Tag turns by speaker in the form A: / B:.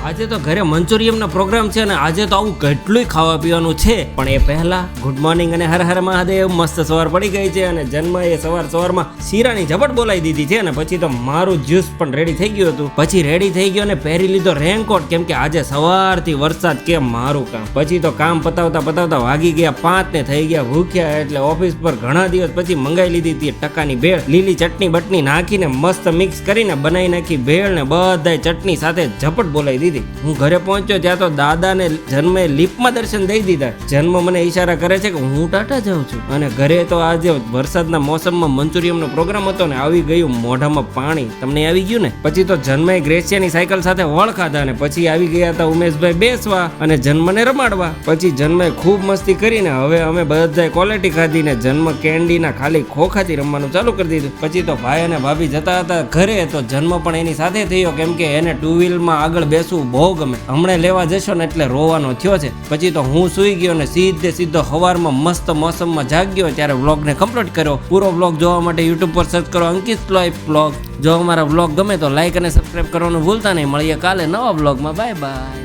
A: આજે તો ઘરે મંચુરિયમનો પ્રોગ્રામ છે અને આજે તો આવું કેટલું ખાવા પીવાનું છે, પણ એ પહેલા ગુડ મોર્નિંગ અને હર હર મહાદેવ. મસ્ત સવાર પડી ગઈ છે અને જન્મ એ સવારમાં શીરાની ઝપટ બોલાવી દીધી છે અને પછી તો મારું જ્યુસ પણ રેડી થઈ ગયું હતું. પછી રેડી થઈ ગયો અને પહેરી લીધો રેનકોટ, કેમ કે આજે સવારથી વરસાદ કેમ મારું કામ. પછી તો કામ પતાવતા વાગી ગયા 5 ને થઈ ગયા ભૂખ્યા, એટલે ઓફિસ પર ઘણા દિવસ પછી મંગાઈ લીધી હતી ટકાની ભેળ. લીલી ચટણી બટની નાખીને મસ્ત મિક્સ કરીને બનાવી નાખી ભેળ ને બધાય ચટણી સાથે ઝપટ બોલાવી દીધી. હું ઘરે પહોંચ્યો ત્યાં તો દાદાને જન્મે લીપમાં દર્શન દઈ દીધા. જન્મ મને ઈશારા કરે છે કે હું ટાટા જાઉં છું, અને ઘરે તો આજે વરસાદના મોસમમાં મંચુરિયમનો પ્રોગ્રામ હતો ને આવી ગયું મોઢામાં પાણી. તમને આવી ગયું ને? પછી તો જન્મે ગ્રેસિયાની સાયકલ સાથે વળ ખાધા ને પછી આવી ગયા હતા ઉમેશભાઈ બેસવા અને જન્મને રમાડવા. પછી જન્મે ખૂબ મસ્તી કરીને હવે અમે બધાએ ક્વોલિટી ખાધી ને જન્મ કેન્ડીના ખાલી ખોખાથી રમવાનું ચાલુ કરી દીધું. પછી તો ભાઈ અને ભાભી જતા હતા ઘરે, તો જન્મ પણ એની સાથે થયો, કેમ કે એને 2 વ્હીલમાં આગળ બેસવું બહુ ગમે. હમણાં લેવા જશો ને એટલે રોવાનો થયો છે. પછી તો હું સૂઈ ગયો ને સીધો સવારમાં મસ્ત મોસમમાં જાગ્યો ત્યારે વ્લોગને કમ્પ્લીટ કર્યો. પૂરો વ્લોગ જોવા માટે યુટ્યુબ પર સર્ચ કરો અંકિત લાઈફ વ્લોગ. જો અમારા વ્લોગ ગમે તો લાઈક અને સબસ્ક્રાઈબ કરવાનું ભૂલતા નહીં. મળીએ કાલે નવા વ્લોગમાં. Bye bye.